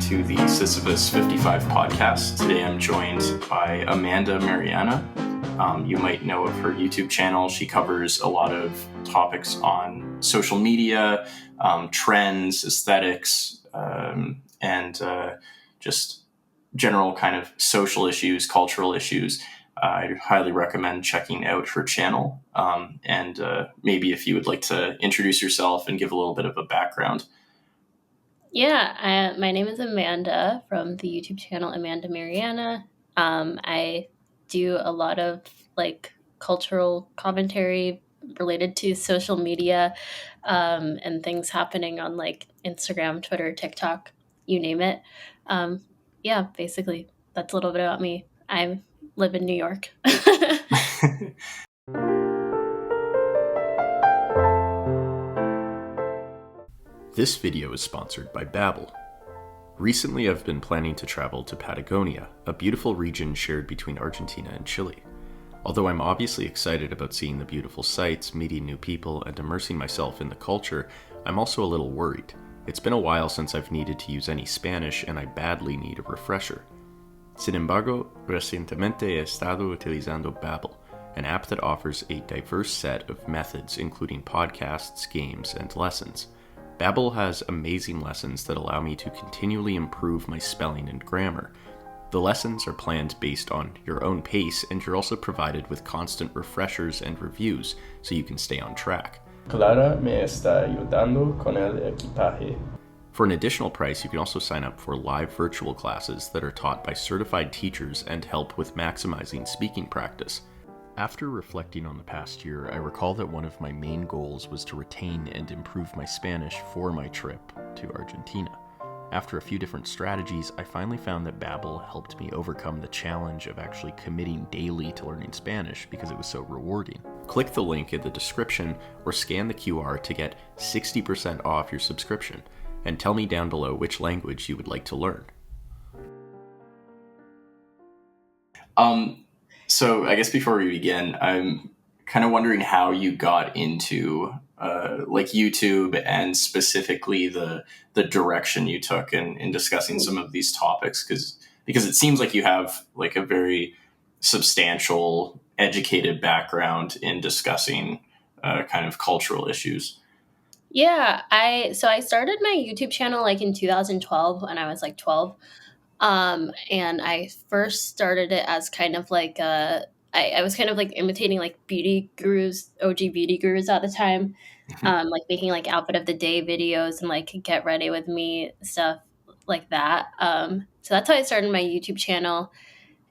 to the Sisyphus 55 podcast. Today I'm joined by Amanda Mariana. You might know of her YouTube channel. She covers a lot of topics on social media, trends, aesthetics, and just general kind of social issues, cultural issues. I highly recommend checking out her channel. And maybe if you would like to introduce yourself and give a little bit of a background. Yeah, my name is Amanda from the YouTube channel Amanda Mariana. I do a lot of cultural commentary related to social media and things happening on Instagram, Twitter, TikTok, you name it. Yeah, basically, that's a little bit about me. I live in New York. This video is sponsored by Babbel. Recently, I've been planning to travel to Patagonia, a beautiful region shared between Argentina and Chile. Although I'm obviously excited about seeing the beautiful sights, meeting new people, and immersing myself in the culture, I'm also a little worried. It's been a while since I've needed to use any Spanish, and I badly need a refresher. Sin embargo, recientemente he estado utilizando Babbel, an app that offers a diverse set of methods including podcasts, games, and lessons. Babbel has amazing lessons that allow me to continually improve my spelling and grammar. The lessons are planned based on your own pace, and you're also provided with constant refreshers and reviews so you can stay on track. Clara me está ayudando con el equipaje. For an additional price, you can also sign up for live virtual classes that are taught by certified teachers and help with maximizing speaking practice. After reflecting on the past year, I recall that one of my main goals was to retain and improve my Spanish for my trip to Argentina. After a few different strategies, I finally found that Babbel helped me overcome the challenge of actually committing daily to learning Spanish because it was so rewarding. Click the link in the description or scan the QR to get 60% off your subscription, and tell me down below which language you would like to learn. So I guess before we begin, I'm kind of wondering how you got into YouTube and specifically the direction you took in discussing some of these topics, because it seems like you have like a very substantial, educated background in discussing kind of cultural issues. Yeah, I started my YouTube channel in 2012 when I was 12. And I first started it as kind of I was kind of imitating beauty gurus, OG beauty gurus at the time, making outfit of the day videos and get ready with me stuff like that. So that's how I started my YouTube channel.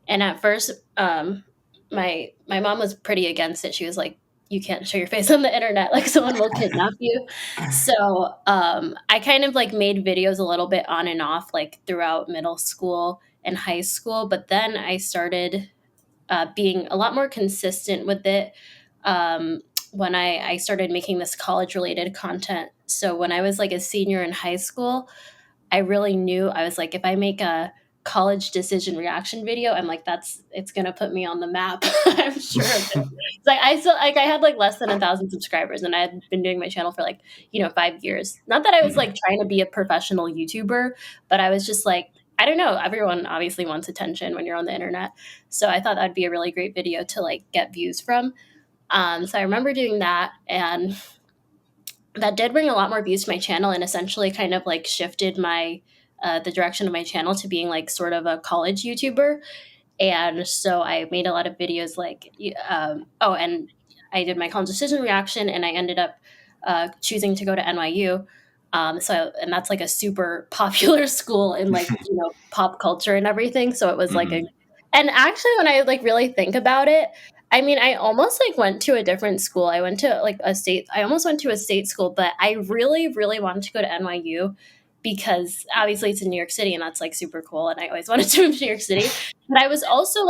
And at first, my mom was pretty against it. She was like, "You can't show your face on the internet, someone will kidnap you." So I kind of made videos a little bit on and off throughout middle school and high school, but then I started being a lot more consistent with it when I started making this college related content. So when I was a senior in high school, I really knew I was if I make a college decision reaction video, I'm it's gonna put me on the map. I'm sure of it. It's I had less than 1,000 subscribers, and I had been doing my channel for 5 years. Not that I was trying to be a professional YouTuber, but I was just I don't know. Everyone obviously wants attention when you're on the internet, so I thought that'd be a really great video to get views from. So I remember doing that, and that did bring a lot more views to my channel, and essentially kind of shifted my the direction of my channel to being sort of a college YouTuber. And so I made a lot of videos and I did my college decision reaction, and I ended up choosing to go to NYU. And that's a super popular school in pop culture and everything. So it was and actually when I really think about it, I mean, I almost went to a different school. I went to I almost went to a state school, but I really, really wanted to go to NYU because obviously it's in New York City, and that's super cool. And I always wanted to move to New York City. But I was also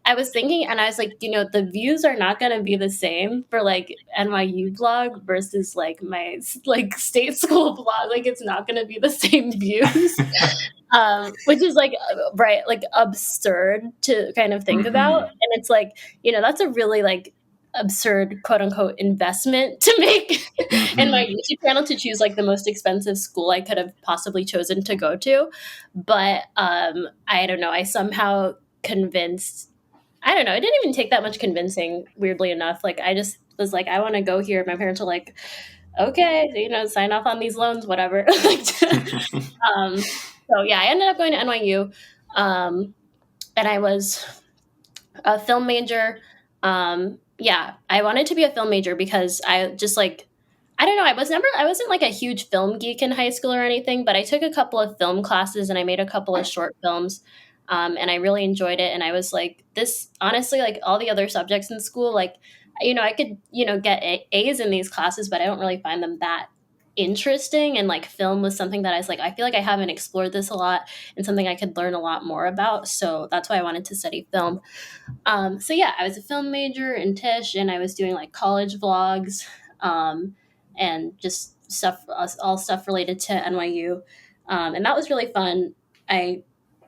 I was thinking, and I was the views are not going to be the same for NYU vlog versus my state school vlog. It's not going to be the same views. Which is right, absurd to kind of think about. And it's that's a really absurd quote unquote investment to make in my YouTube channel to choose like the most expensive school I could have possibly chosen to go to. But I don't know, I somehow convinced, I don't know, it didn't even take that much convincing, weirdly enough. Like I just was like, I want to go here. My parents were like, okay, you know, sign off on these loans, whatever. So yeah, I ended up going to NYU. And I was a film major. Yeah, I wanted to be a film major because I just like, I don't know, I wasn't like a huge film geek in high school or anything, but I took a couple of film classes and I made a couple of short films. And I really enjoyed it. And I was like, this honestly, like all the other subjects in school, like, you know, I could, you know, get A's in these classes, but I don't really find them that interesting. And like film was something that I was like, I feel like I haven't explored this a lot and something I could learn a lot more about. So that's why I wanted to study film. So yeah, I was a film major in Tisch, and I was doing like college vlogs, and just stuff, all stuff related to NYU, and that was really fun. I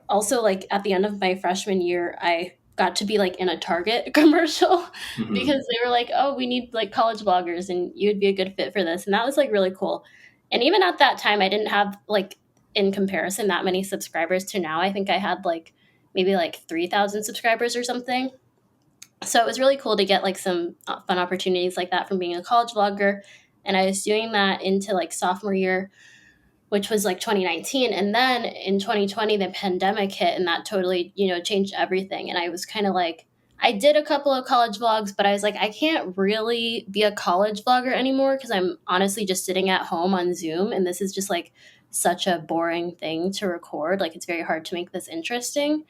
also like at the end of my freshman year, I got to be like in a Target commercial because they were like, "Oh, we need like college vloggers, and you would be a good fit for this," and that was like really cool. And even at that time, I didn't have like in comparison that many subscribers to now. I think I had like maybe like 3,000 subscribers or something. So it was really cool to get like some fun opportunities like that from being a college vlogger. And I was doing that into like sophomore year, which was like 2019. And then in 2020, the pandemic hit and that totally, you know, changed everything. And I was kind of like, I did a couple of college vlogs, but I was like, I can't really be a college vlogger anymore because I'm honestly just sitting at home on Zoom. And this is just like such a boring thing to record. Like it's very hard to make this interesting.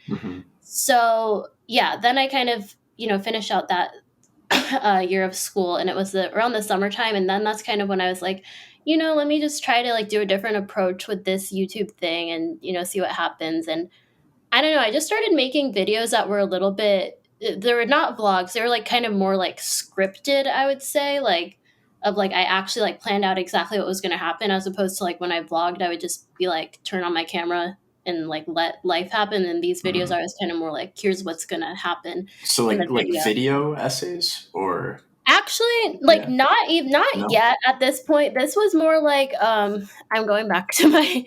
So yeah, then I kind of, you know, finished out that year of school, and it was around the summertime. And then that's kind of when I was like, you know, let me just try to like do a different approach with this YouTube thing and, you know, see what happens. And I don't know, I just started making videos that were a little bit, they were not vlogs, they were like kind of more like scripted, I would say, like of like I actually like planned out exactly what was going to happen, as opposed to like when I vlogged I would just be like turn on my camera and like let life happen. And these videos I was kind of more like, here's what's going to happen So in the like video. video essays or Actually, like yeah. not No? yet at this point. This was more like I'm going back to my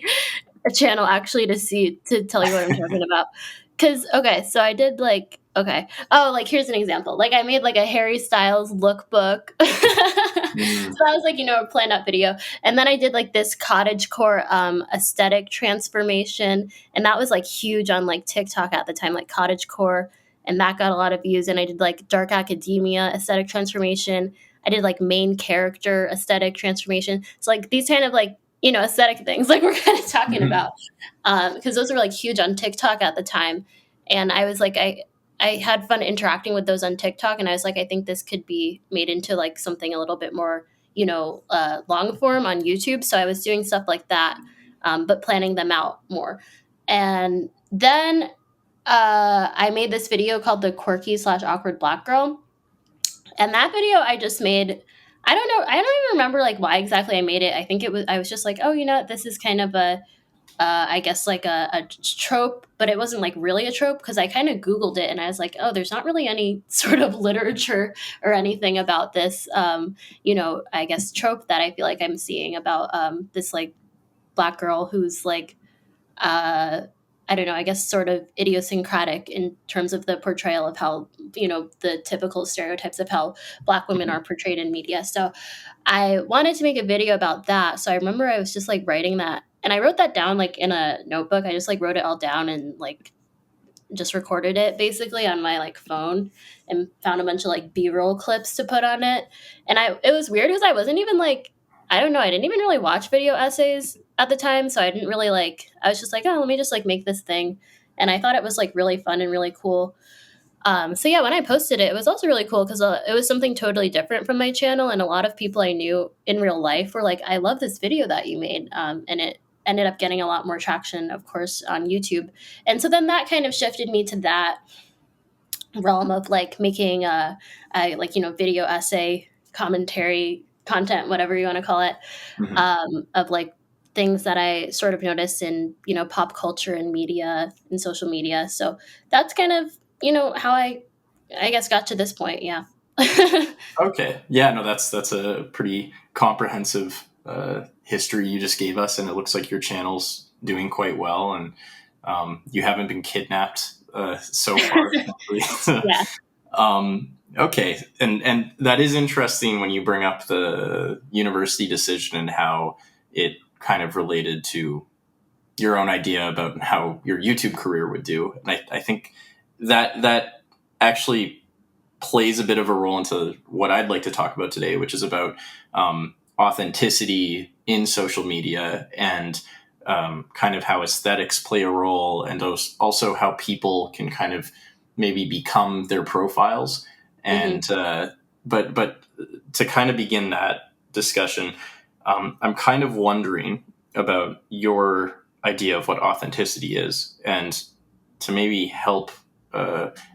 channel actually to tell you what I'm talking about. Cause okay, so I did like okay. Oh, like here's an example. Like I made like a Harry Styles lookbook. So that was like, you know, a planned out video. And then I did like this cottagecore aesthetic transformation. And that was like huge on like TikTok at the time, like cottagecore. And that got a lot of views. And I did like dark academia aesthetic transformation. I did like main character aesthetic transformation. So like these kind of like, you know, aesthetic things like we're kind of talking about, because those were like huge on TikTok at the time. And I was like, I had fun interacting with those on TikTok, and I was like, I think this could be made into like something a little bit more, you know, long form on YouTube. So I was doing stuff like that, but planning them out more. And then I made this video called the quirky slash awkward black girl, and that video I just made. I don't know. I don't even remember like why exactly I made it. I think it was I was just like, oh, you know, this is kind of a I guess like a trope, but it wasn't like really a trope because I kind of Googled it and I was like, oh, there's not really any sort of literature or anything about this, you know, I guess trope that I feel like I'm seeing about this like black girl who's like, uh, I don't know, I guess sort of idiosyncratic in terms of the portrayal of how, you know, the typical stereotypes of how black women are portrayed in media. So I wanted to make a video about that. So I remember I was just like writing that, and I wrote that down like in a notebook. I just like wrote it all down and like just recorded it basically on my like phone and found a bunch of like B-roll clips to put on it. And it was weird because I wasn't even like, I don't know, I didn't even really watch video essays at the time. So I didn't really like, I was just like, oh, let me just like make this thing. And I thought it was like really fun and really cool. So yeah, when I posted it, it was also really cool because it was something totally different from my channel. And a lot of people I knew in real life were like, I love this video that you made. And it ended up getting a lot more traction, of course, on YouTube. And so then that kind of shifted me to that realm of like making like, you know, video essay, commentary, content, whatever you want to call it, of like things that I sort of noticed in, you know, pop culture and media and social media. So that's kind of, you know, how I guess got to this point. Yeah. Okay. Yeah, no, that's a pretty comprehensive history you just gave us, and it looks like your channel's doing quite well, and you haven't been kidnapped so far. Yeah. Okay, and that is interesting when you bring up the university decision and how it kind of related to your own idea about how your YouTube career would do. And I think that actually plays a bit of a role into what I'd like to talk about today, which is about authenticity in social media and kind of how aesthetics play a role, and also how people can kind of maybe become their profiles. Hmm. And but to kind of begin that discussion, I'm kind of wondering about your idea of what authenticity is, and to maybe help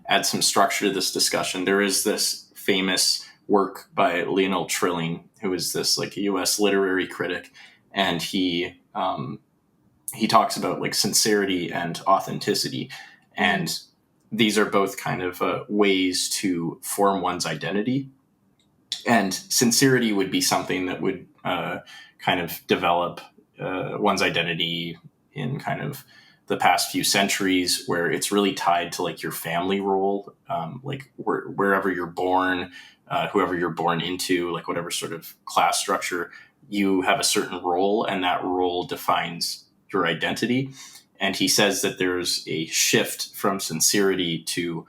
add some structure to this discussion. There is this famous work by Lionel Trilling, who is this like a U.S. literary critic, and he talks about like sincerity and authenticity, Hmm. and these are both kind of ways to form one's identity. And sincerity would be something that would kind of develop one's identity in kind of the past few centuries, where it's really tied to like your family role, like wherever you're born, whoever you're born into, like whatever sort of class structure, you have a certain role, and that role defines your identity. And he says that there's a shift from sincerity to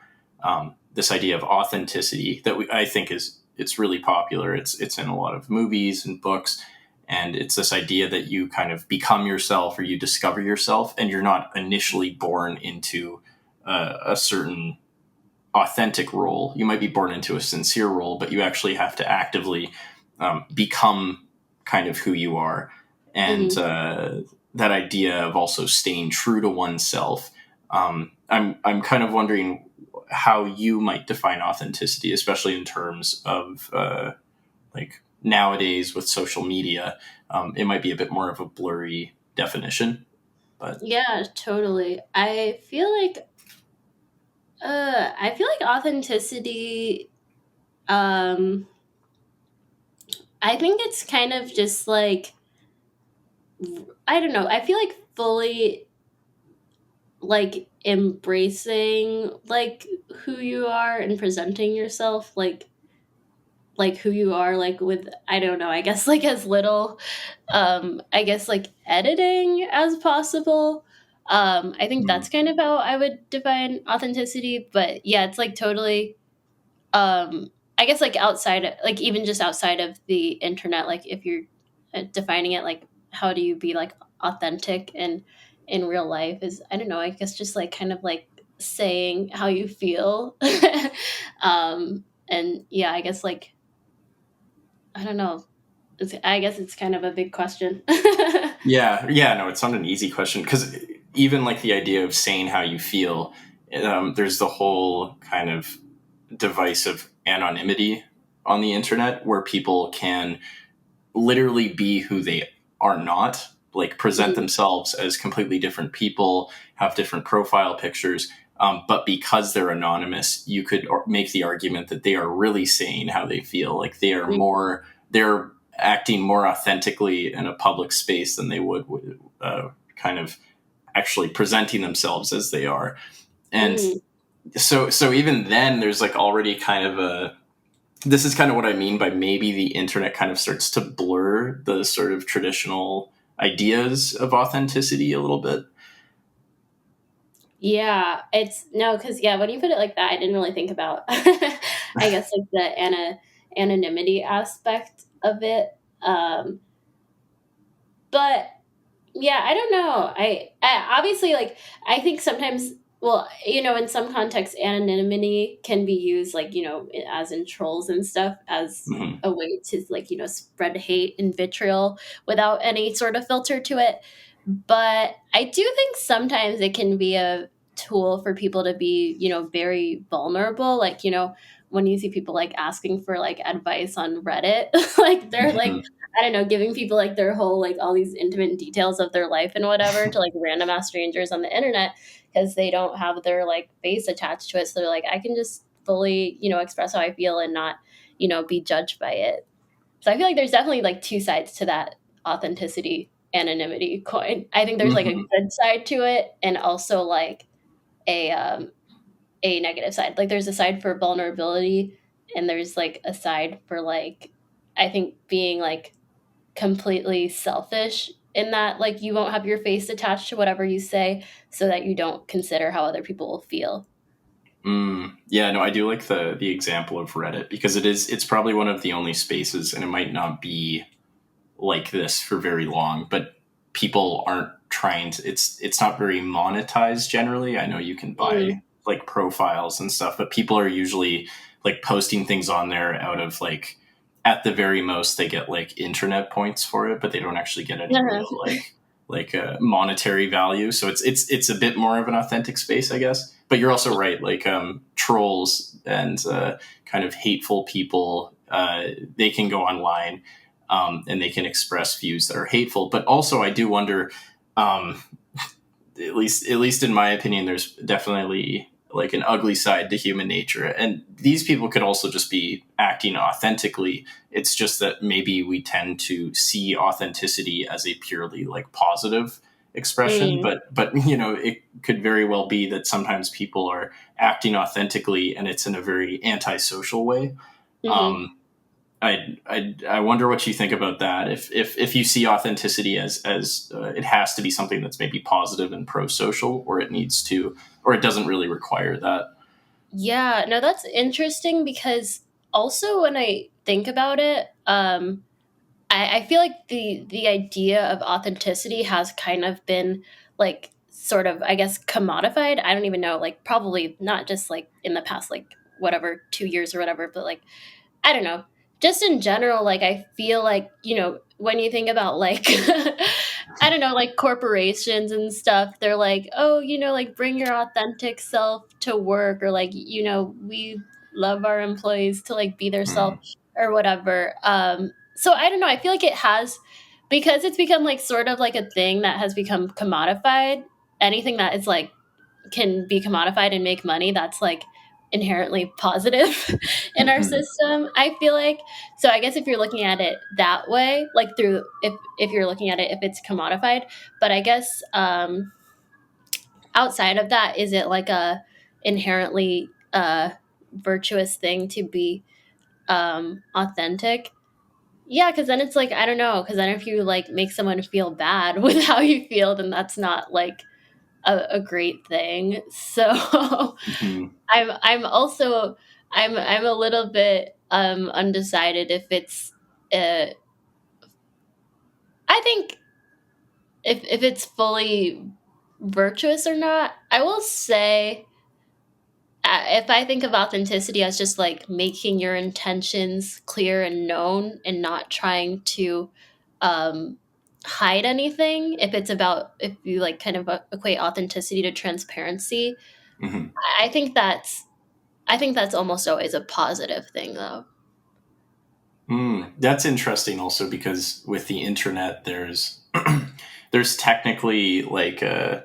this idea of authenticity that I think it's really popular. It's in a lot of movies and books, and it's this idea that you kind of become yourself, or you discover yourself, and you're not initially born into a certain authentic role. You might be born into a sincere role, but you actually have to actively become kind of who you are. And Hmm. that idea of also staying true to oneself. I'm kind of wondering how you might define authenticity, especially in terms of like nowadays with social media. It might be a bit more of a blurry definition, but Yeah, totally. I feel like authenticity, um I think it's kind of just like, I don't know. I feel like fully like embracing like who you are and presenting yourself like who you are, like with, I don't know, I guess like as little I guess like editing as possible. I think mm, that's kind of how I would define authenticity. But yeah, it's like totally, I guess like outside, like even just outside of the internet, like if you're defining it, like how do you be like authentic and in real life, is, I don't know, I guess just like kind of like saying how you feel. And yeah, I guess like, I don't know, I guess it's kind of a big question. yeah, no, it's not an easy question, because even like the idea of saying how you feel, there's the whole kind of device of anonymity on the internet, where people can literally be who they are not, like present Mhm. themselves as completely different people, have different profile pictures. But because they're anonymous, you could make the argument that they are really saying how they feel. Like they're acting more authentically in a public space than they would kind of actually presenting themselves as they are. And Mhm. so even then, there's like already kind of a, this is kind of what I mean by maybe the internet kind of starts to blur the sort of traditional ideas of authenticity a little bit. Yeah, it's no, because yeah, when you put it like that, I didn't really think about, I guess like the anonymity aspect of it. Um, but yeah, I don't know. I obviously like, I think sometimes, well, in some contexts, anonymity can be used like, as in trolls and stuff, as Hmm. a way to like, spread hate and vitriol without any sort of filter to it. But I do think sometimes it can be a tool for people to be, very vulnerable. Like, when you see people like asking for like advice on Reddit, like they're like, Hmm. I don't know, giving people like their whole, like all these intimate details of their life and whatever to like random ass strangers on the internet, because they don't have their like face attached to it. So they're like, I can just fully, express how I feel and not, be judged by it. So I feel like there's definitely like two sides to that authenticity anonymity coin. I think there's like a Mm-hmm. good side to it and also like a negative side. Like there's a side for vulnerability and there's like a side for like I think being like completely selfish in that like you won't have your face attached to whatever you say so that you don't consider how other people will feel. Yeah, no, I do like the example of Reddit because it's probably one of the only spaces, and it might not be like this for very long, but people aren't trying to. It's not very monetized generally. I know you can buy Mm. like profiles and stuff, but people are usually like posting things on there out of like at the very most they get like internet points for it, but they don't actually get any real like monetary value. So it's a bit more of an authentic space, I guess. But you're also right, like trolls and kind of hateful people, they can go online and they can express views that are hateful. But also, I do wonder, um, at least in my opinion, there's definitely like an ugly side to human nature, and these people could also just be acting authentically. It's just that maybe we tend to see authenticity as a purely like positive expression, Mm. but it could very well be that sometimes people are acting authentically and it's in a very antisocial way. Mm-hmm. um, I wonder what you think about that. If you see authenticity as it has to be something that's maybe positive and pro social, or or it doesn't really require that. Yeah, no, that's interesting because also when I think about it, I feel like the idea of authenticity has kind of been like sort of, I guess, commodified. I don't even know, like probably not just like in the past like whatever 2 years or whatever, but like I don't know. Just in general, like I feel like, when you think about like I don't know, like corporations and stuff, they're like, "Oh, like bring your authentic self to work," or like, "We love our employees to like be their self Mm, or whatever." So I don't know, I feel like it has because it's become like sort of like a thing that has become commodified. Anything that is like can be commodified and make money, that's like inherently positive in our mhm, system, I feel like. So I guess if you're looking at it that way, like through if you're looking at it if it's commodified, but I guess outside of that, is it like a inherently virtuous thing to be authentic? Yeah, because then it's like I don't know, because then if you like make someone feel bad with how you feel, then that's not like a great thing. So mhm, I'm also I'm a little bit undecided if it's uh I think if it's fully virtuous or not. I will say if I think of authenticity as just like making your intentions clear and known and not trying to um hide anything, if you like kind of equate authenticity to transparency, mhm. I think that's almost always a positive thing though. That's interesting also because with the internet there's there's technically like a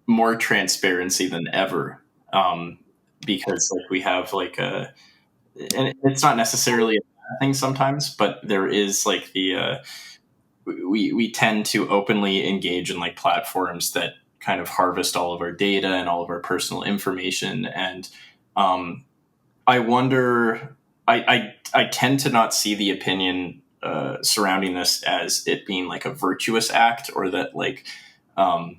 more transparency than ever, because like we have like a and it's not necessarily a bad thing sometimes, but there is like the we tend to openly engage in like platforms that kind of harvest all of our data and all of our personal information. And um, I wonder, I tend to not see the opinion surrounding this as it being like a virtuous act, or that like um,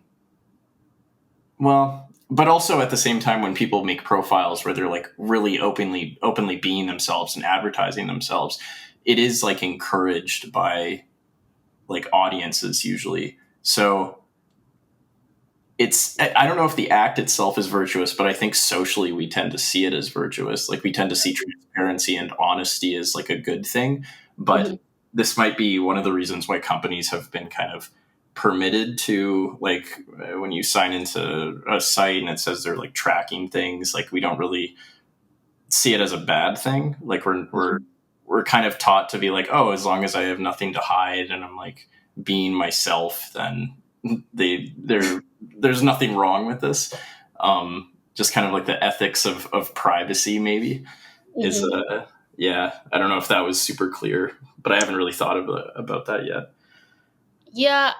well, but also at the same time, when people make profiles where they're like really openly being themselves and advertising themselves, it is like encouraged by like audiences usually. So I don't know if the act itself is virtuous, but I think socially we tend to see it as virtuous. Like we tend to see transparency and honesty as like a good thing. But Mhm. this might be one of the reasons why companies have been kind of permitted to like when you sign into a site and it says they're like tracking things, like we don't really see it as a bad thing. Like we're kind of taught to be like, oh, as long as I have nothing to hide and I'm like being myself, then there's nothing wrong with this. just kind of like the ethics of privacy maybe is yeah, I don't know if that was super clear, but I haven't really thought about that yet. Yeah,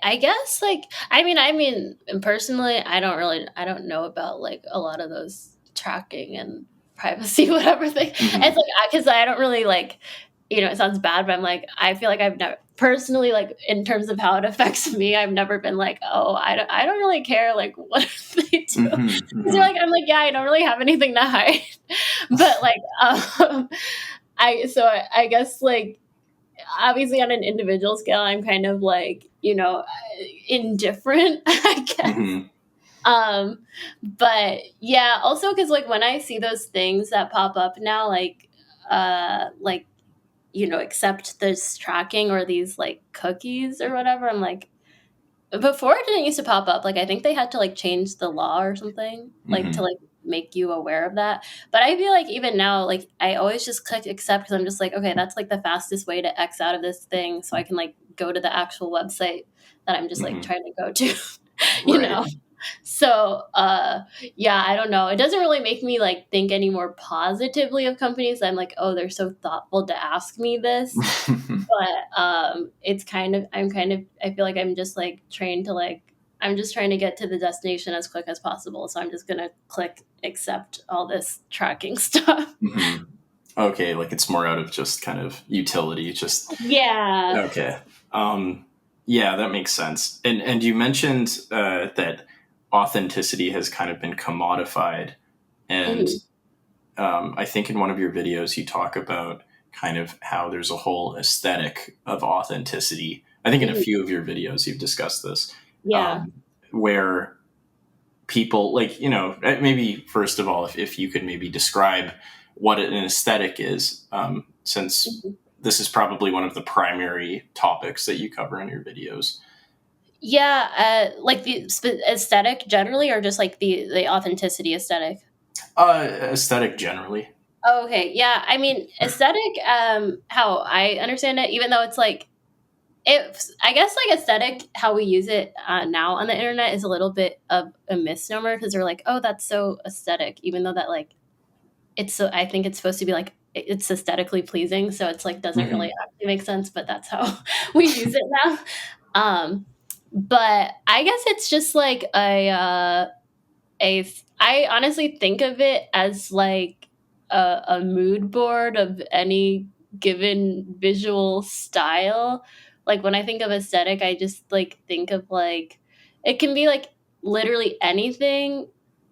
I guess like I mean personally I don't know about like a lot of those tracking and privacy whatever thing. Mm-hmm. It's like because I don't really like it sounds bad, but I'm like I feel like I've never personally like in terms of how it affects me, I've never been like, oh, I don't really care like what they do. Mm-hmm. Because like I'm like, yeah, I don't really have anything to hide. But like I guess like obviously on an individual scale I'm kind of like indifferent I guess. Mm-hmm. But yeah, also because like when I see those things that pop up now like accept this tracking or these like cookies or whatever, I'm like, before it didn't used to pop up. Like I think they had to like change the law or something, like to Mm-hmm. like make you aware of that. But I feel like even now, like I always just click accept because I'm just like, okay, that's like the fastest way to X out of this thing, so I can like go to the actual website that I'm just like Mm-hmm. trying to go to, you Right. know. So yeah, I don't know. It doesn't really make me like think any more positively of companies. I'm like, oh, they're so thoughtful to ask me this. But it's kind of I feel like I'm just like trained to like I'm just trying to get to the destination as quick as possible. So I'm just gonna click accept all this tracking stuff. Mm-hmm. Okay, like it's more out of just kind of utility, just Yeah. okay. Yeah, that makes sense. And you mentioned that authenticity has kind of been commodified, and Mhm. I think in one of your videos you talk about kind of how there's a whole aesthetic of authenticity. I think in a Mhm. few of your videos you've discussed this, Yeah. where people like maybe first of all if you could maybe describe what an aesthetic is, since Mhm. this is probably one of the primary topics that you cover in your videos. Yeah, like the aesthetic generally, or just like the authenticity aesthetic. Aesthetic generally. Oh, okay, yeah. I mean, aesthetic. How I understand it, even though it's like I guess like aesthetic, how we use it now on the internet is a little bit of a misnomer because they're like, oh, that's so aesthetic, even though that like it's so I think it's supposed to be like it's aesthetically pleasing, so it's like doesn't really Hmm. actually make sense, but that's how we use it now. Um, but I guess it's just like I honestly think of it as like a mood board of any given visual style. Like when I think of aesthetic, I just like think of like it can be like literally anything.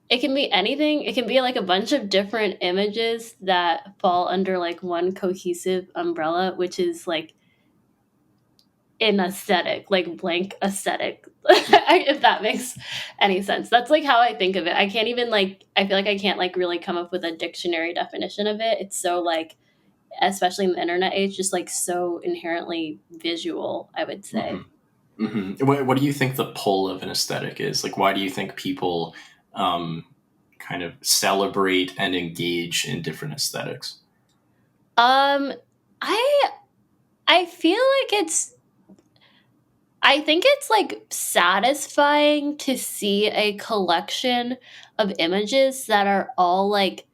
It can be anything. It can be like a bunch of different images that fall under like one cohesive umbrella, which is like an aesthetic, like blank aesthetic, if that makes any sense. That's like how I think of it. I can't even like, I feel like I can't like really come up with a dictionary definition of it. It's so like, especially in the internet age, just like so inherently visual, I would Hmm. say. Hmm. What do you think the pull of an aesthetic is? Like, why do you think people um, kind of celebrate and engage in different aesthetics? Um, I, I feel like I think it's like satisfying to see a collection of images that are all like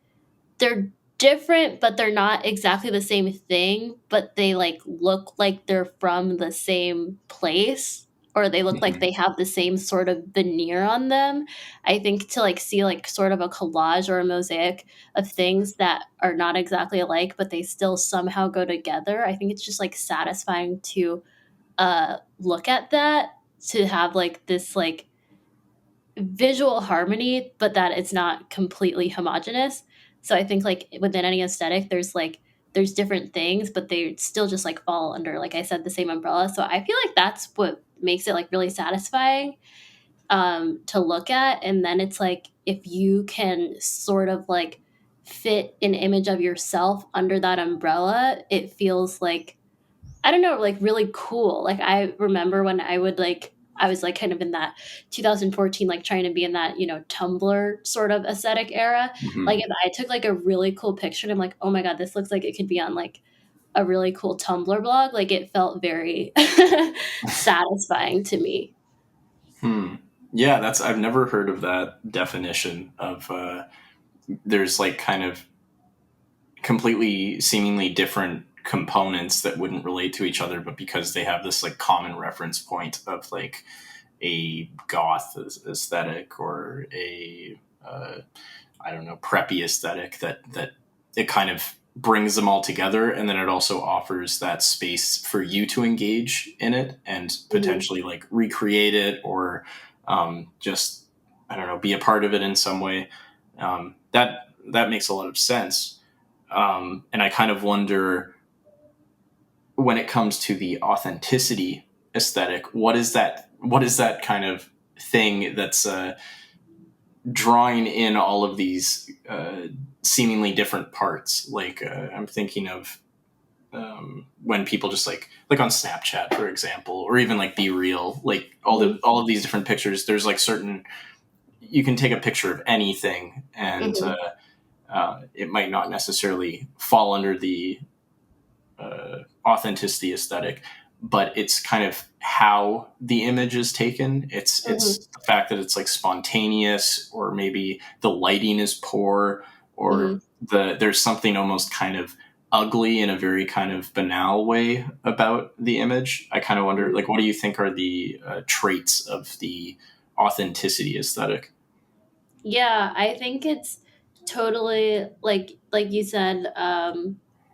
they're different, but they're not exactly the same thing, but they, like, look like they're from the same place, or they look like Hmm. they have the same sort of veneer on them. I think to, like, see, like, sort of a collage or a mosaic of things that are not exactly alike, but they still somehow go together, I think it's just, like, satisfying to, look at that, to have, like, this, like, visual harmony, but that it's not completely homogenous. So I think like within any aesthetic, there's different things, but they still just like fall under, like I said, the same umbrella. So I feel like that's what makes it like really satisfying to look at. And then it's like if you can sort of like fit an image of yourself under that umbrella, it feels like I don't know, like really cool. Like I remember when I was like kind of in that 2014, like trying to be in that, Tumblr sort of aesthetic era. Like Hmm. if I took like a really cool picture and I'm like, oh my God, this looks like it could be on like a really cool Tumblr blog. Like it felt very satisfying to me. Hmm. Yeah, I've never heard of that definition of there's like kind of completely seemingly different components that wouldn't relate to each other, but because they have this like common reference point of like a goth aesthetic or a I don't know, preppy aesthetic, that it kind of brings them all together, and then it also offers that space for you to engage in it and Mhm. potentially like recreate it or just I don't know, be a part of it in some way. That makes a lot of sense, and I kind of wonder when it comes to the authenticity aesthetic, what is that? What is that kind of thing that's drawing in all of these seemingly different parts? Like I'm thinking of when people just like on Snapchat, for example, or even like Be Real, like Mhm. all of these different pictures. There's like certain you can take a picture of anything, and Mhm. it might not necessarily fall under the authenticity aesthetic, but it's kind of how the image is taken. Mhm. It's the fact that it's like spontaneous, or maybe the lighting is poor, or Mhm. there's something almost kind of ugly in a very kind of banal way about the image. I kind of wonder, Mhm. like, what do you think are the traits of the authenticity aesthetic? Yeah, I think it's totally like you said,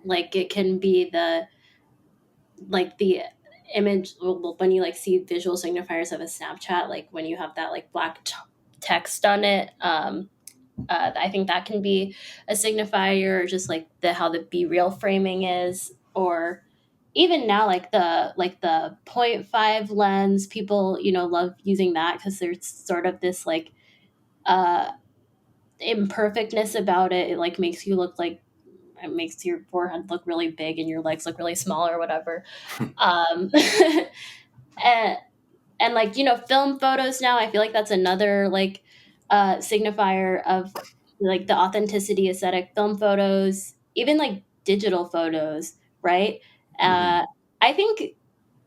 like it can be the image when you like see visual signifiers of a Snapchat, like when you have that like black text on it. I think that can be a signifier, or just like the how the Be Real framing is, or even now like the point 0.5 lens. People love using that because there's sort of this like uh imperfectness about it. It like makes you look like it makes your forehead look really big and your legs look really small or whatever. Um, and, and like film photos now, I feel like that's another like signifier of like the authenticity aesthetic. Film photos, even like digital photos, right? Hmm. uh I think,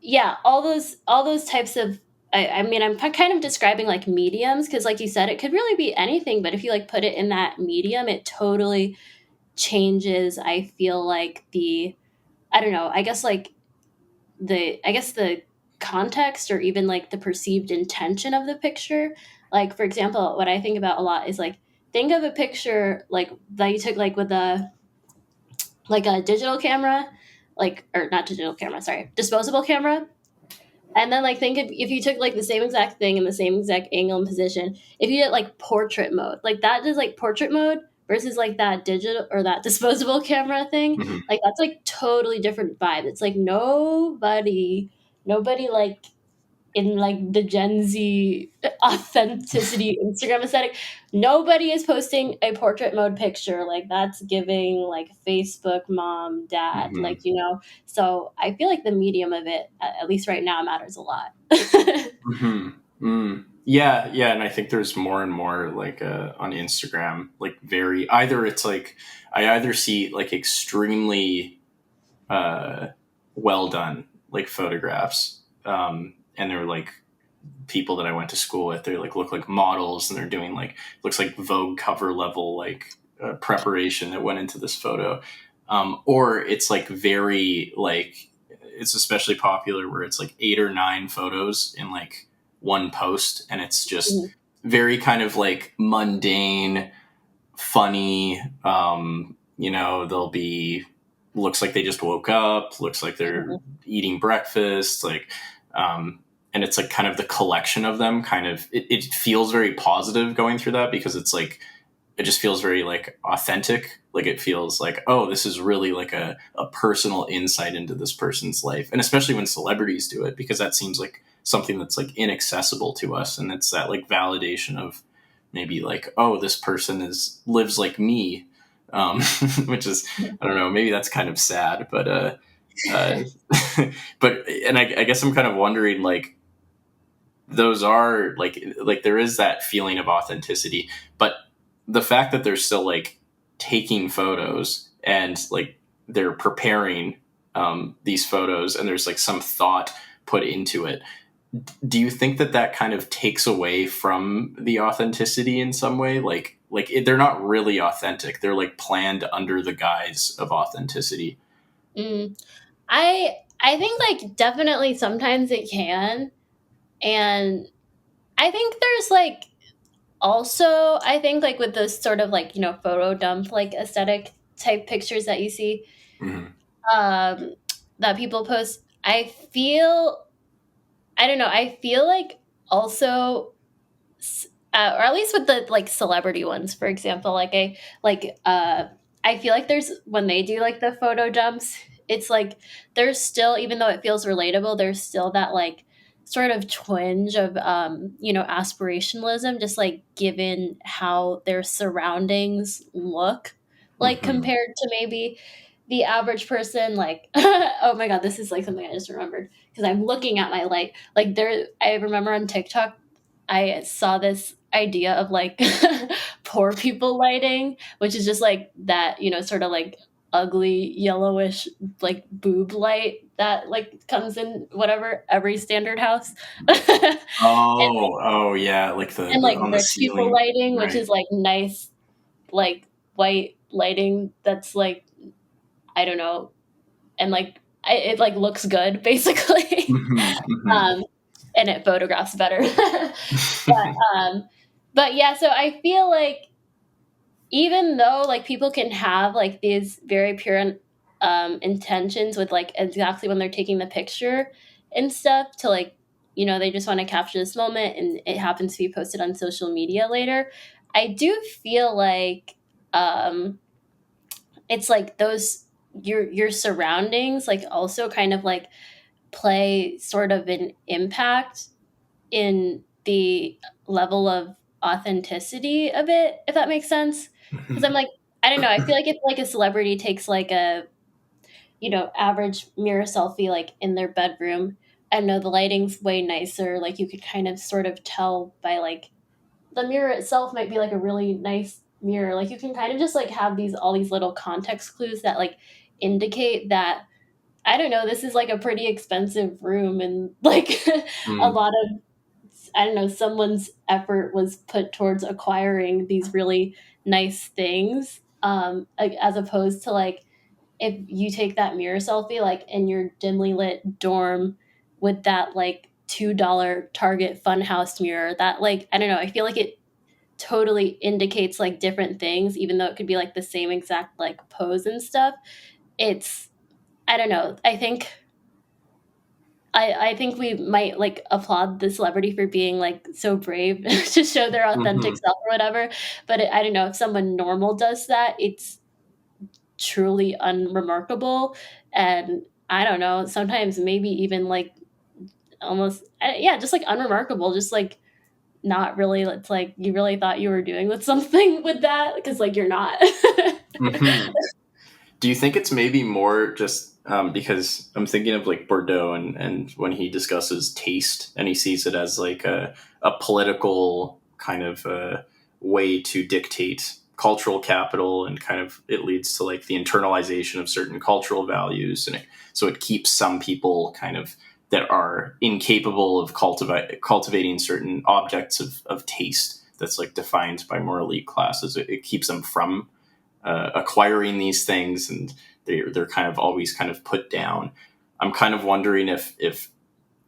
yeah, all those types of, I mean, I'm kind of describing like mediums, because like you said, it could really be anything, but if you like put it in that medium, it totally changes, I feel like, the, I don't know, I guess like the context, or even like the perceived intention of the picture. Like, for example, what I think about a lot is like, think of a picture like that you took like with a digital camera, like, or not digital camera, sorry, disposable camera. And then like think if you took like the same exact thing in the same exact angle and position, if you did like portrait mode, like that is like portrait mode versus like that digital or that disposable camera thing, Hmm. like that's like totally different vibe. It's like nobody like in like the Gen Z authenticity Instagram aesthetic, nobody is posting a portrait mode picture. Like that's giving like Facebook mom, dad, like Hmm. So I feel like the medium of it, at least right now, matters a lot. Hmm. Mm. Yeah, yeah, and I think there's more and more like on Instagram, like very either it's like I either see like extremely uh, well done like photographs, and they're like people that I went to school with. They like look like models, and they're doing like looks like Vogue cover level like preparation that went into this photo, or it's like very like it's especially popular where it's like 8 or 9 photos in like one post, and it's just Mhm, very kind of like mundane, funny. They'll be looks like they just woke up, looks like they're mhm, eating breakfast, like, um, and it's like kind of the collection of them. Kind of, it feels very positive going through that because it's like it just feels very like authentic. Like it feels like, oh, this is really like a personal insight into this person's life. And especially when celebrities do it, because that seems like something that's like inaccessible to us. And it's that like validation of maybe like, oh, this person is lives like me. Which is, I don't know, maybe that's kind of sad, uh, but, and I guess I'm kind of wondering like, those are like there is that feeling of authenticity, but the fact that they're still like taking photos and like they're preparing these photos and there's like some thought put into it, do you think that kind of takes away from the authenticity in some way? Like they're not really authentic. They're like planned under the guise of authenticity. Mm. I think like definitely sometimes it can, and I think there's like also I think like with those sort of like photo dump like aesthetic type pictures that you see Mm-hmm. um that people post, I don't know, I feel like also or at least with the like celebrity ones, for example, I feel like there's when they do like the photo jumps, it's like there's still, even though it feels relatable, there's still that like sort of twinge of aspirationalism, just like given how their surroundings look like Mm-hmm. compared to maybe the average person. Like oh my god, this is like something I just remembered because I'm looking at my like there I remember on TikTok I saw this idea of like poor people lighting, which is just like that, sort of like ugly yellowish like boob light that like comes in whatever every standard house. and Oh, yeah, like and the like on the rich people ceiling, lighting, which right? is like nice like white lighting that's like I don't know, and like it like looks good basically. Mm-hmm. Mm-hmm. um and it photographs better. But yeah, so I feel like even though like people can have like these very pure intentions with like exactly when they're taking the picture and stuff to like they just want to capture this moment and it happens to be posted on social media later, I do feel like um it's like those your surroundings like also kind of like play sort of an impact in the level of authenticity of it, if that makes sense. Because I'm like, I don't know. I feel like if like a celebrity takes like a average mirror selfie like in their bedroom, I don't know, the lighting's way nicer. Like you could kind of sort of tell by like the mirror itself might be like a really nice mirror. Like you can kind of just like have these all these little context clues that like indicate that I don't know, this is like a pretty expensive room and like a Mm. lot of I don't know, someone's effort was put towards acquiring these really nice things. Like, as opposed to like if you take that mirror selfie like in your dimly lit dorm with that like $2 Target Funhouse mirror, that like I don't know, I feel like it totally indicates like different things, even though it could be like the same exact like pose and stuff. It's I don't know. I think we might like applaud the celebrity for being like so brave to show their authentic Mm-hmm. self or whatever. But I don't know if someone normal does that, it's truly unremarkable. And I don't know, sometimes maybe even like almost, yeah, just like unremarkable, just like not really. It's like you really thought you were doing with something with that because like you're not. Mm-hmm. Do you think it's maybe more just because I'm thinking of like Bordeaux and when he discusses taste and he sees it as like a political kind of way to dictate cultural capital and kind of it leads to like the internalization of certain cultural values and so it keeps some people kind of that are incapable of cultivating certain objects of taste that's like defined by more elite classes. It keeps them from acquiring these things, and they're kind of always kind of put down. I'm kind of wondering if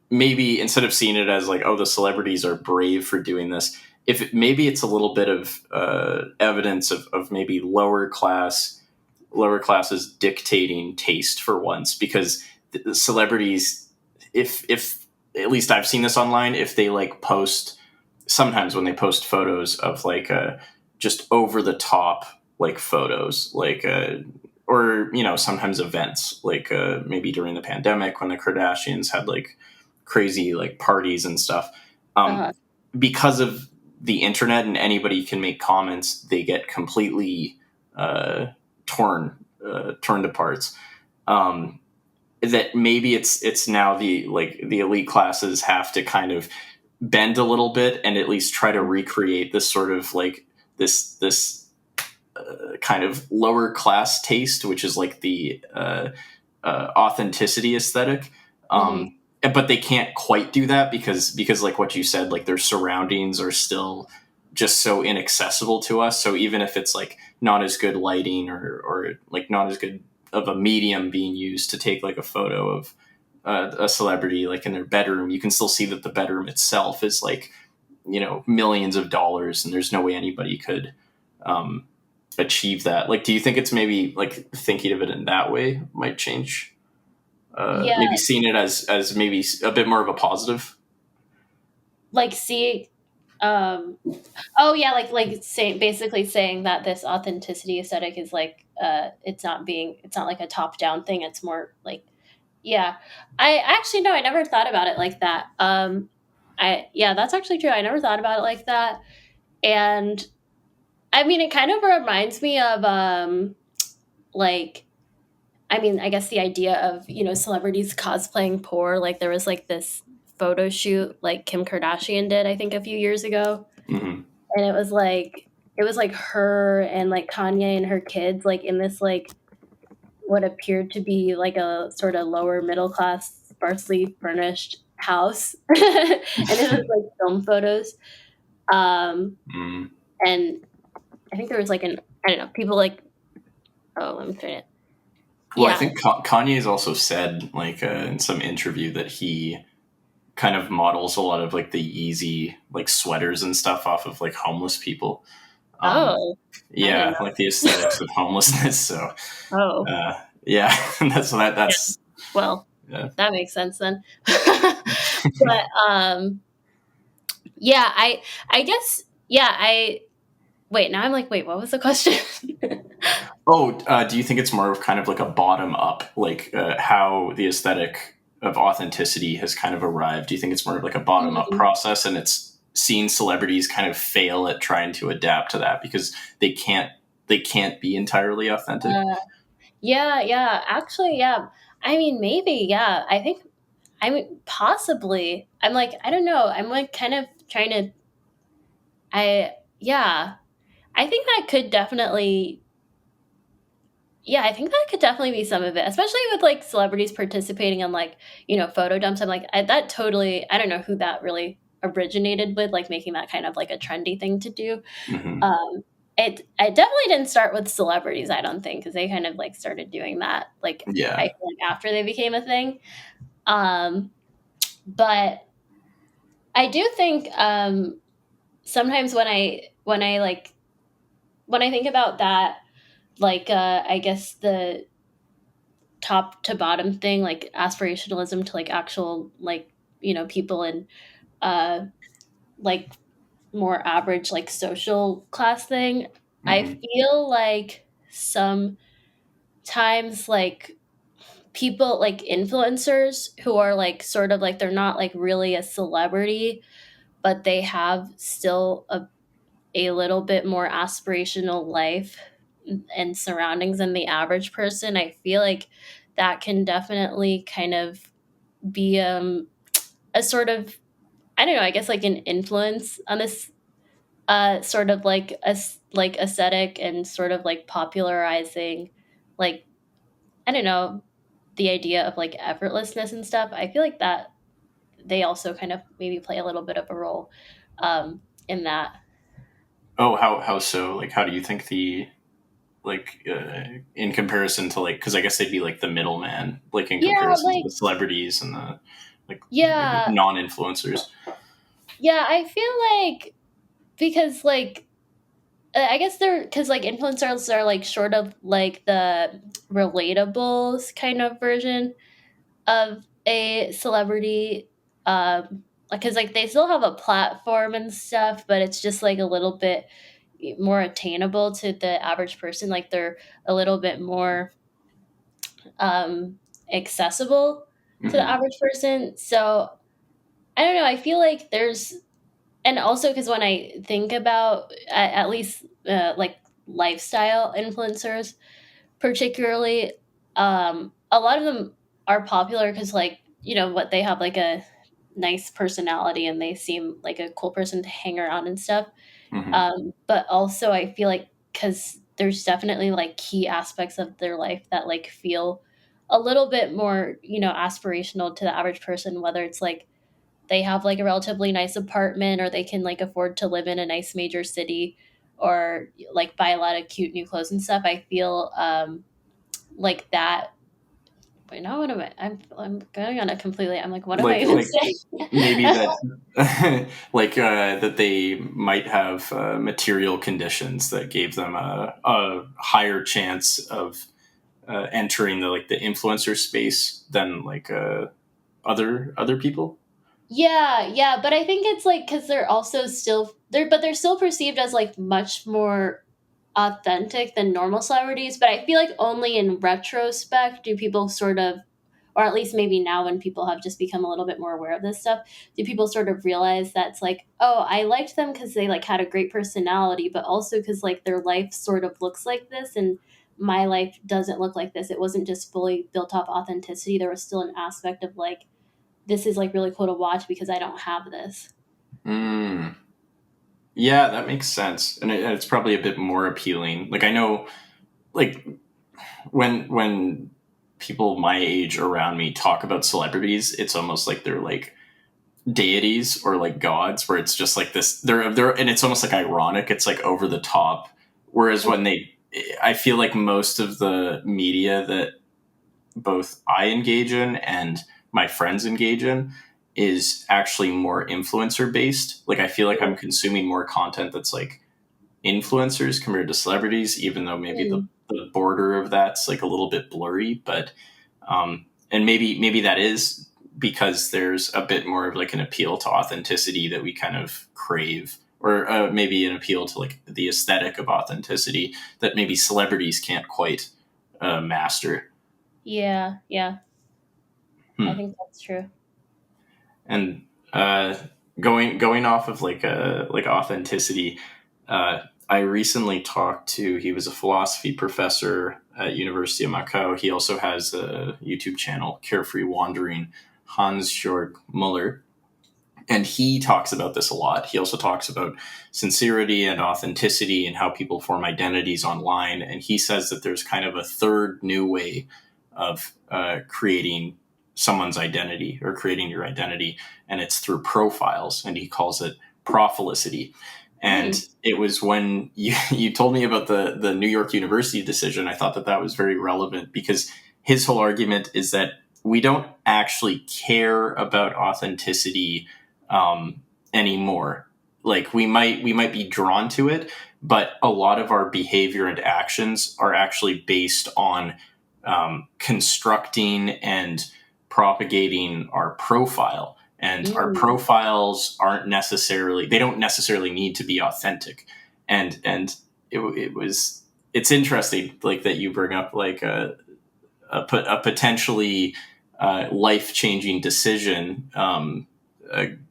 maybe instead of seeing it as like, oh, the celebrities are brave for doing this, if maybe it's a little bit of evidence of maybe lower classes dictating taste for once, because the celebrities, if at least I've seen this online, if they like post sometimes when they post photos of like just over the top like photos like or sometimes events like maybe during the pandemic when the Kardashians had like crazy like parties and stuff, um, uh, because of the internet and anybody can make comments, they get completely uh, torn to parts. um, that maybe it's now the elite classes have to kind of bend a little bit and at least try to recreate this sort of like this kind of lower class taste, which is like the authenticity aesthetic. mhm. but they can't quite do that because like what you said, like their surroundings are still just so inaccessible to us. So even if it's like not as good lighting or like not as good of a medium being used to take like a photo of a celebrity like in their bedroom, you can still see that the bedroom itself is like, millions of dollars, and there's no way anybody could um, achieve that. Like, do you think it's maybe like thinking of it in that way might change? Yeah, Maybe seeing it as maybe a bit more of a positive. like see, um, oh yeah, like basically saying that this authenticity aesthetic is like it's not like a top down thing. It's more like yeah. I actually no, I never thought about it like that. I yeah, that's actually true. I never thought about it like that. And I mean, it kind of reminds me of like I mean, I guess the idea of, celebrities cosplaying poor, like there was like this photo shoot like Kim Kardashian did, I think a few years ago. Hmm. And it was like her and like Kanye and her kids like in this like what appeared to be like a sort of lower middle class, sparsely furnished house. And it was like film photos. Um Mm. and I think there was like an I don't know, people like oh, let me try it. Well, I Yeah. think Kanye's also said like in some interview that he kind of models a lot of like the easy like sweaters and stuff off of like homeless people. Um, Oh, I didn't yeah, like the aesthetics of homelessness. So know. Oh. yeah, that's Well, yeah. that makes sense then. But yeah, I guess yeah, I wait, now I'm like, wait, what was the question? Oh, do you think it's more of kind of like a bottom up, like how the aesthetic of authenticity has kind of arrived? Do you think it's more of like a bottom up Mm, process, and it's seen celebrities kind of fail at trying to adapt to that because they can't be entirely authentic? uh, yeah, yeah, actually, yeah. I mean, maybe, yeah. I mean, possibly. I'm like, I don't know. I'm like kind of trying to yeah. I think that could definitely Yeah, I think that could definitely be some of it, especially with like celebrities participating in like, photo dumps. I'm like, that totally, I don't know who that really originated with, like making that kind of like a trendy thing to do. Hmm. Um, it definitely didn't start with celebrities, I don't think, because they kind of like started doing that, like, I Yeah. feel like after they became a thing. Um, but I do think sometimes when I think about that, like, I guess the top to bottom thing, like aspirationalism to like actual like people in uh like more average like social class thing. I Hmm. feel like sometimes like people like influencers who are like sort of like they're not like really a celebrity, but they have still a little bit more aspirational life and surroundings than the average person. I feel like that can definitely kind of be a sort of I don't know, I guess like an influence on this sort of like like aesthetic and sort of like popularizing like I don't know the idea of like effortlessness and stuff. I feel like that they also kind of maybe play a little bit of a role in that. Oh, how so? Like, how do you think the like in comparison to like because I guess they'd be like the middleman, like in Yeah, comparison to like the celebrities and the like yeah, non-influencers. yeah. I feel like because like I guess they're because like influencers are like sort of like the relatables kind of version of a celebrity. Because like they still have a platform and stuff, but it's just like a little bit more attainable to the average person. Like they're a little bit more um, accessible to the Hmm. average person. So I don't know. I feel like there's and also because when I think about at least like lifestyle influencers particularly, a lot of them are popular because like what they have like a nice personality and they seem like a cool person to hang around and stuff. Hmm. But also I feel like because there's definitely like key aspects of their life that like feel a little bit more, aspirational to the average person, whether it's like they have like a relatively nice apartment or they can like afford to live in a nice major city or like buy a lot of cute new clothes and stuff. I feel like that. Wait, now what am I? I'm going on it completely. I'm like, what am I even Like maybe saying? that that they might have material conditions that gave them a higher chance of entering the influencer space than other people. Yeah, but I think it's like because they're also still but they're still perceived as like much more authentic than normal celebrities. But I feel like only in retrospect do people sort of, or at least maybe now when people have just become a little bit more aware of this stuff, do people sort of realize that it's like, oh, I liked them because they like had a great personality, but also because like their life sort of looks like this and my life doesn't look like this. It wasn't just fully built off authenticity. There was still an aspect of like, this is like really cool to watch because I don't have this. Mm. Yeah, that makes sense, and it's probably a bit more appealing. Like I know, like when people my age around me talk about celebrities, it's almost like they're like deities or like gods, where it's just like this. They're and it's almost like ironic. It's like over the top. Whereas when I feel like most of the media that both I engage in and my friends engage in is actually more influencer based. Like I feel like I'm consuming more content that's like influencers compared to celebrities, even though maybe Mm. the border of that's like a little bit blurry. But and maybe that is because there's a bit more of like an appeal to authenticity that we kind of crave, or maybe an appeal to like the aesthetic of authenticity that maybe celebrities can't quite master. Yeah, I Hmm. think that's true. And uh, going off of like authenticity, I recently talked to. He was a philosophy professor at University of Macau. He also has a YouTube channel, Carefree Wandering, Hans Jörg Muller, and he talks about this a lot. He also talks about sincerity and authenticity and how people form identities online. And he says that there's kind of a third new way of creating someone's identity or creating your identity, and it's through profiles. And he calls it prophylicity. And Mm. it was when you told me about the New York University decision, I thought that that was very relevant because his whole argument is that we don't actually care about authenticity anymore. Like we might be drawn to it, but a lot of our behavior and actions are actually based on constructing and propagating our profile. And our Mm. profiles they don't necessarily need to be authentic. And it was it's interesting like that you bring up like a potentially life changing decision,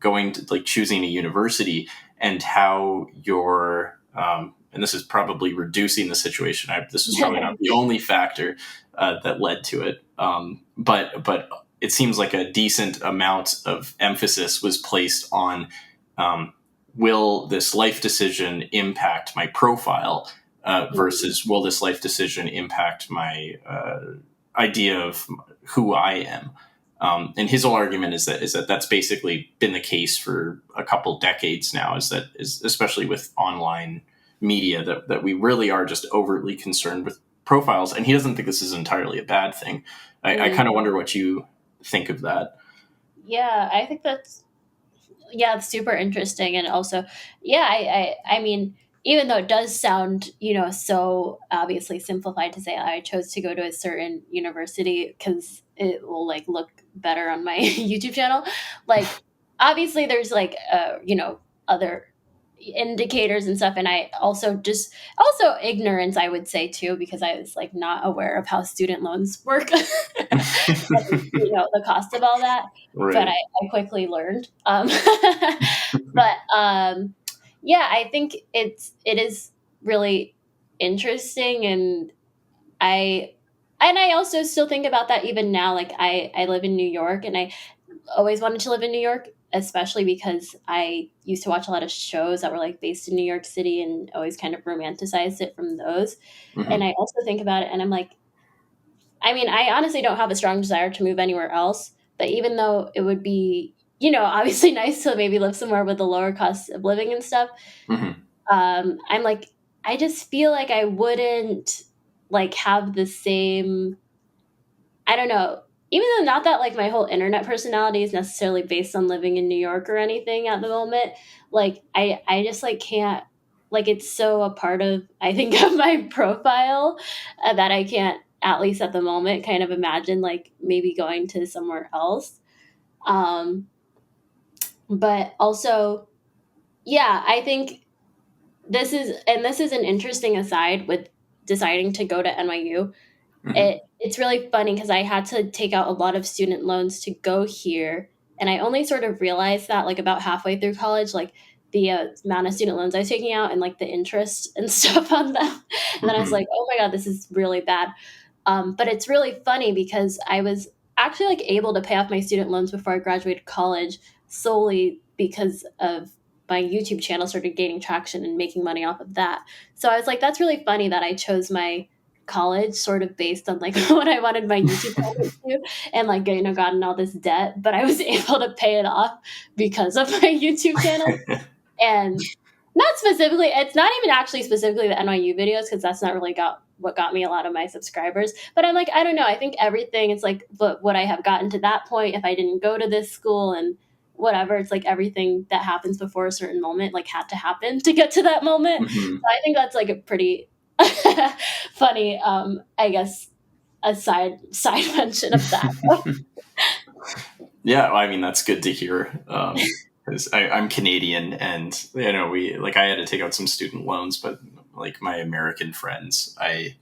going to like choosing a university, and how your and this is probably reducing the situation. This is probably not the only factor that led to it, but it seems like a decent amount of emphasis was placed on um, will this life decision impact my profile versus will this life decision impact my idea of who I am. And his whole argument is that that's basically been the case for a couple decades now. Is especially with online media that we really are just overtly concerned with profiles. And he doesn't think this is entirely a bad thing. I Mm. kind of wonder what you think of that. Yeah, I think that's it's super interesting. And also, yeah, I mean, even though it does sound, so obviously simplified to say I chose to go to a certain university because it will like look better on my YouTube channel, like obviously there's like other indicators and stuff. And I also just also ignorance, I would say too, because I was like not aware of how student loans work. And, the cost of all that, but Right. I quickly learned. But yeah, I think it is really interesting, and I I also still think about that even now. Like I live in New York, and I always wanted to live in New York, especially because I used to watch a lot of shows that were like based in New York City, and always kind of romanticized it from those. And Hmm. I also think about it, and I'm like, I mean, I honestly don't have a strong desire to move anywhere else, but even though it would be, obviously nice to maybe live somewhere with a lower cost of living and stuff, Hmm. I'm like, I just feel like I wouldn't like have the same, I don't know, even though not that like my whole internet personality is necessarily based on living in New York or anything at the moment, like I just like can't, like it's so a part of, I think, of my profile, that I can't, at least at the moment, kind of imagine like maybe going to somewhere else. Um but also, yeah, I think this is an interesting aside with deciding to go to NYU. Hmm. It's really funny because I had to take out a lot of student loans to go here, and I only sort of realized that like about halfway through college, like the amount of student loans I was taking out and like the interest and stuff on them, and then I was Hmm. like, oh my god, this is really bad. But it's really funny because I was actually like able to pay off my student loans before I graduated college solely because of my YouTube channel started gaining traction and making money off of that. So I was like, that's really funny that I chose my college sort of based on like what I wanted my YouTube channel to do, and like gotten all this debt, but I was able to pay it off because of my YouTube channel. And not specifically, it's not even actually specifically the NYU videos because that's not really got what got me a lot of my subscribers. But I'm like, I don't know. I think everything is like, but would I have gotten to that point if I didn't go to this school and whatever? It's like everything that happens before a certain moment like had to happen to get to that moment. Hmm. So I think that's like a pretty funny, I guess, a side mention of that. Yeah, well, I mean that's good to hear. 'Cause I'm Canadian, and we like I had to take out some student loans, but like my American friends, I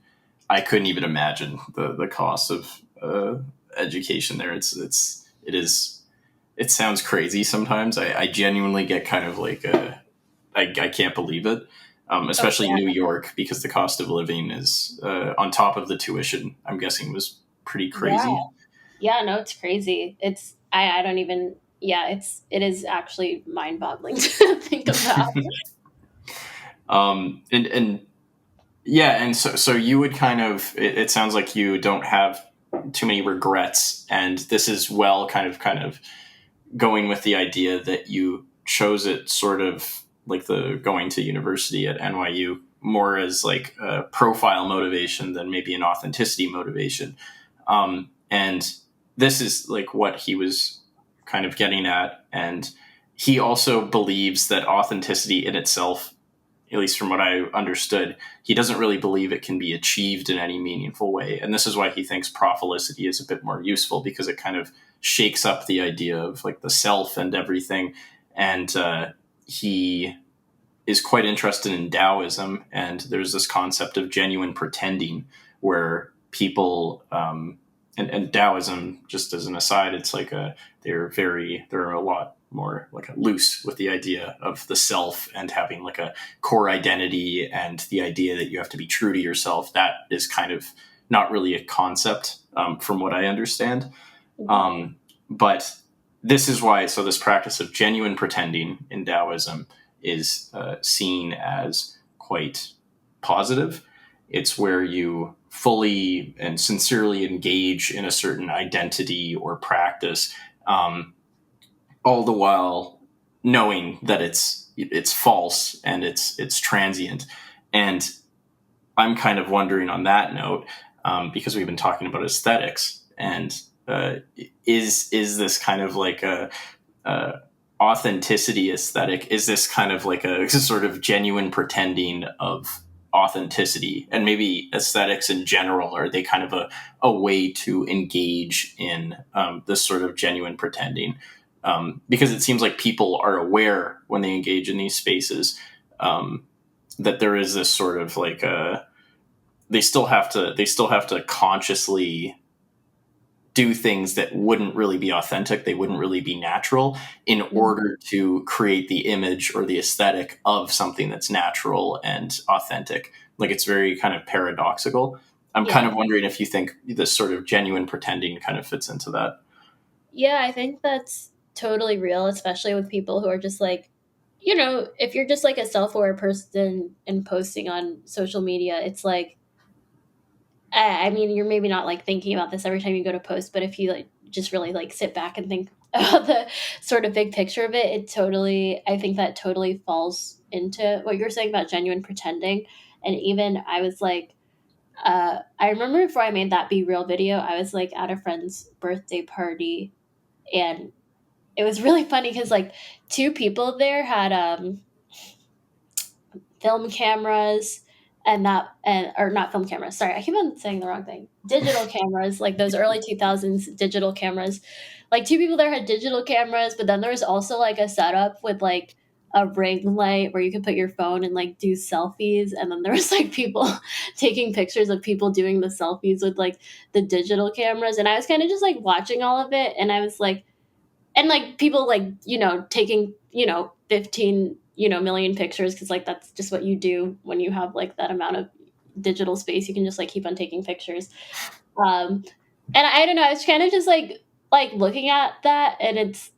couldn't even imagine the cost of education there. It sounds crazy sometimes. I genuinely get kind of like I can't believe it. Oh Especially New York, because the cost of living is on top of the tuition. I'm guessing was pretty yeah, crazy. yeah, no, it's crazy. I don't even, yeah, it is actually mind boggling to think about. And yeah, and so you would kind of it sounds like you don't have too many regrets, and this is well kind of going with the idea that you chose it sort of like the going to university at NYU more as like a profile motivation than maybe an authenticity motivation. And this is like what he was kind of getting at. And he also believes that authenticity in itself, at least from what I understood, he doesn't really believe it can be achieved in any meaningful way. And this is why he thinks prophylicity is a bit more useful, because it kind of shakes up the idea of like the self and everything. And he is quite interested in Taoism, and there's this concept of genuine pretending, where people and Taoism, just as an aside, it's like they're a lot more like a loose with the idea of the self and having like a core identity, and the idea that you have to be true to yourself. That is kind of not really a concept, from what I understand. Mhm. But this is why, so this practice of genuine pretending in Taoism is seen as quite positive. It's where you fully and sincerely engage in a certain identity or practice, um, all the while knowing that it's false and it's transient. And I'm kind of wondering on that note, because we've been talking about aesthetics, and is this kind of like a authenticity aesthetic? Is this kind of like a sort of genuine pretending of authenticity? And maybe aesthetics in general, are they kind of a way to engage in this sort of genuine pretending? Because it seems like people are aware when they engage in these spaces, um, that there is this sort of like they still have to consciously do things that wouldn't really be authentic, they wouldn't really be natural, in Mhm. order to create the image or the aesthetic of something that's natural and authentic. Like, it's very kind of paradoxical. I'm kind Yeah. of wondering if you think this sort of genuine pretending kind of fits into that. Yeah, I think that's totally real, especially with people who are just like, if you're just like a self aware person and posting on social media, it's like, I mean, you're maybe not like thinking about this every time you go to post, but if you like just really like sit back and think about the sort of big picture of it, it totally, I think that totally falls into what you're saying about genuine pretending. And even I was like, I remember before I made that Be Real video, I was like at a friend's birthday party, and it was really funny because like two people there had film cameras, and that, and or not film cameras, sorry, I keep on saying the wrong thing, digital cameras, like those early 2000s digital cameras. Like two people there had digital cameras, but then there was also like a setup with like a ring light where you could put your phone and like do selfies, and then there was like people taking pictures of people doing the selfies with like the digital cameras, and I was kind of just like watching all of it, and I was like, and like people like, you know, taking, you know, 15, you know, million pictures, because like that's just what you do when you have like that amount of digital space. You can just like keep on taking pictures. um and I don't know, it's kind of just like looking at that, and it's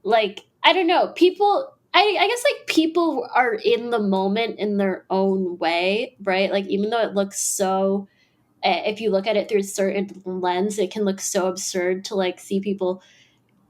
like, I don't know, people, I guess like people are in the moment in their own way, right? Like even though it looks so, if you look at it through a certain lens, it can look so absurd to like see people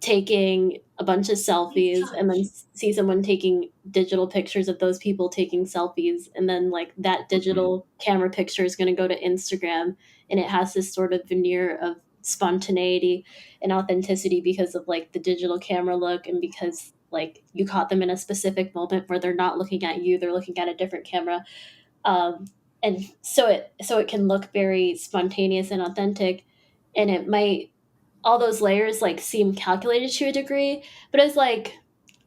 taking a bunch of selfies and then see someone taking digital pictures of those people taking selfies, and then like that Mhm. digital camera picture is going to go to Instagram, and it has this sort of veneer of spontaneity and authenticity because of like the digital camera look, and because like you caught them in a specific moment where they're not looking at you, they're looking at a different camera. um, and so it can look very spontaneous and authentic, and it might, all those layers like seem calculated to a degree, but it's like,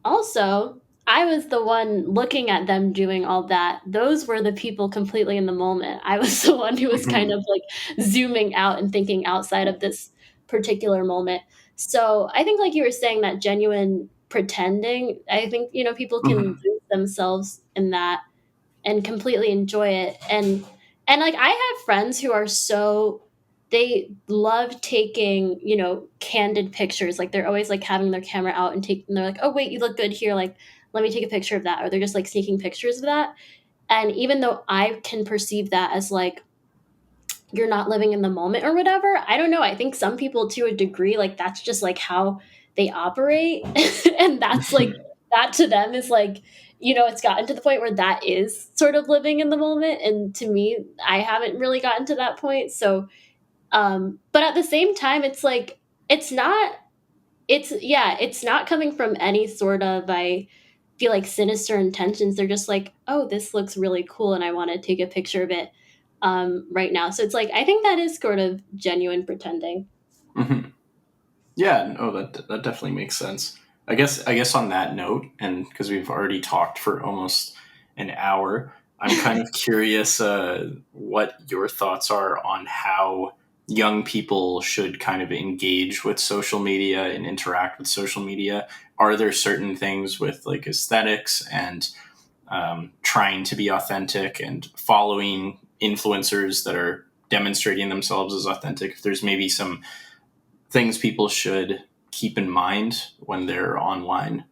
also, I was the one looking at them doing all that. Those were the people completely in the moment. I was the one who was kind Mhm. of like zooming out and thinking outside of this particular moment. So I think, like you were saying, that genuine pretending, I think, you know, people can Mhm. lose themselves in that and completely enjoy it. And like I have friends who are so, they love taking, you know, candid pictures. Like they're always like having their camera out and take, and they're like, oh wait, you look good here, like let me take a picture of that, or they're just like sneaking pictures of that. And even though I can perceive that as like, you're not living in the moment or whatever, I don't know, I think some people to a degree, like that's just like how they operate. And that's like, that to them is like, you know, it's gotten to the point where that is sort of living in the moment, and to me, I haven't really gotten to that point. So but at the same time, it's like, it's not, it's, yeah, it's not coming from any sort of, I feel like, sinister intentions. They're just like, oh, this looks really cool and I want to take a picture of it right now. So it's like, I think that is sort of genuine pretending. Mhm. Yeah, no, that definitely makes sense. I guess on that note, and because we've already talked for almost an hour, I'm kind of curious what your thoughts are on how young people should kind of engage with social media and interact with social media. Are there certain things with like aesthetics and trying to be authentic and following influencers that are demonstrating themselves as authentic? If there's maybe some things people should keep in mind when they're online.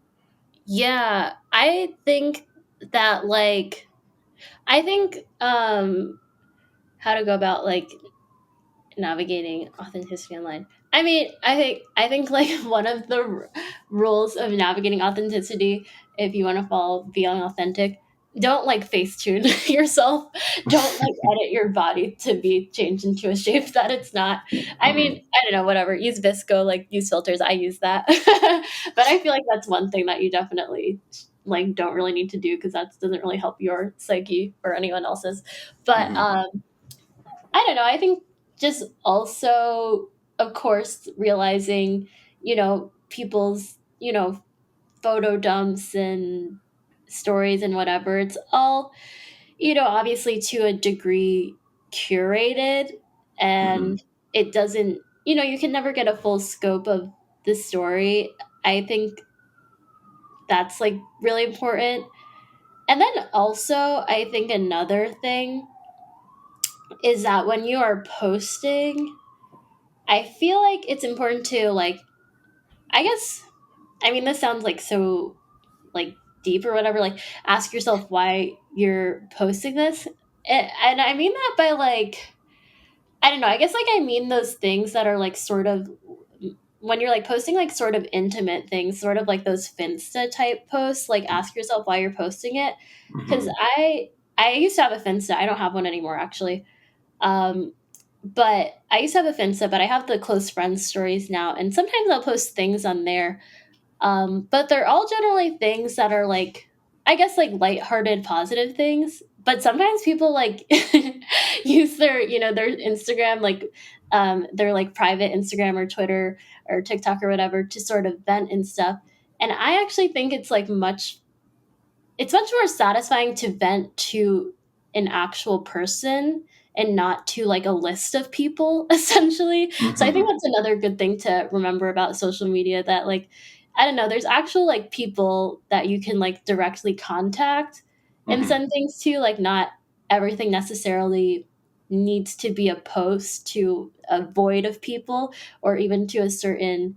Yeah, I think that like, I think how to go about like navigating authenticity online. I mean, I think like one of the rules of navigating authenticity, if you want to follow being authentic, don't like facetune yourself. Don't like edit your body to be changed into a shape that it's not. I mean, Mhm. I don't know, whatever. Use Visco, like use filters. I use that. But I feel like that's one thing that you definitely like don't really need to do, because that doesn't really help your psyche or anyone else's. But Mhm. I don't know. I think just also, of course, realizing, you know, people's, you know, photo dumps and stories and whatever. It's all, you know, obviously to a degree curated, Mhm. and it doesn't, you know, you can never get a full scope of the story. I think that's like really important. And then also, I think another thing is that when you are posting, I feel like it's important to like, I guess, I mean, this sounds like so like deep or whatever, like ask yourself why you're posting this. And I mean that by like, I don't know. I guess like I mean those things that are like sort of when you're like posting like sort of intimate things, sort of like those Finsta type posts, like ask yourself why you're posting it. Because Mm-hmm. I used to have a Finsta. I don't have one anymore actually. Um, but I used to have a Finsta, but I have the close friends stories now, and sometimes I'll post things on there. But they're all generally things that are like, I guess, like lighthearted, positive things. But sometimes people like use their, their Instagram, like their like private Instagram or Twitter or TikTok or whatever to sort of vent and stuff. And I actually think it's much more satisfying to vent to an actual person and not to like a list of people essentially. So I think Mm-hmm. that's another good thing to remember about social media, that like I don't know, there's actual like people that you can like directly contact and Mm-hmm. send things to, like not everything necessarily needs to be a post to a void of people or even to a certain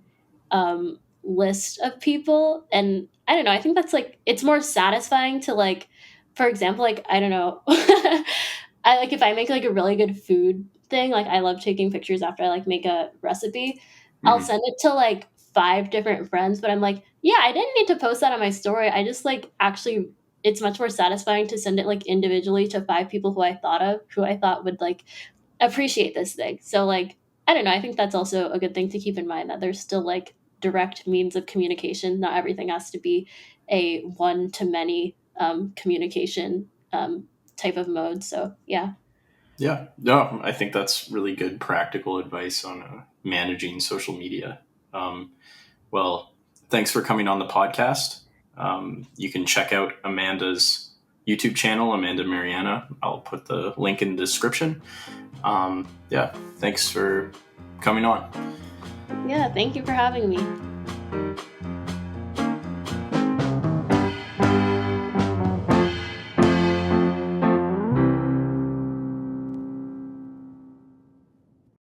list of people. And I don't know, I think that's like it's more satisfying to like, for example, like I don't know, I like if I make like a really good food thing, like I love taking pictures after I like make a recipe. I'll Mm-hmm. send it to like 5 different friends, but I'm like, yeah, I didn't need to post that on my story. I just like actually it's much more satisfying to send it like individually to 5 people who I thought would like appreciate this thing. So like I don't know, I think that's also a good thing to keep in mind, that there's still like direct means of communication. Not everything has to be a one to many communication type of mode. So yeah. Yeah, no, I think that's really good practical advice on managing social media. Um, well, thanks for coming on the podcast. You can check out Amanda's YouTube channel, Amanda Mariana. I'll put the link in the description. Yeah, thanks for coming on. Yeah, thank you for having me.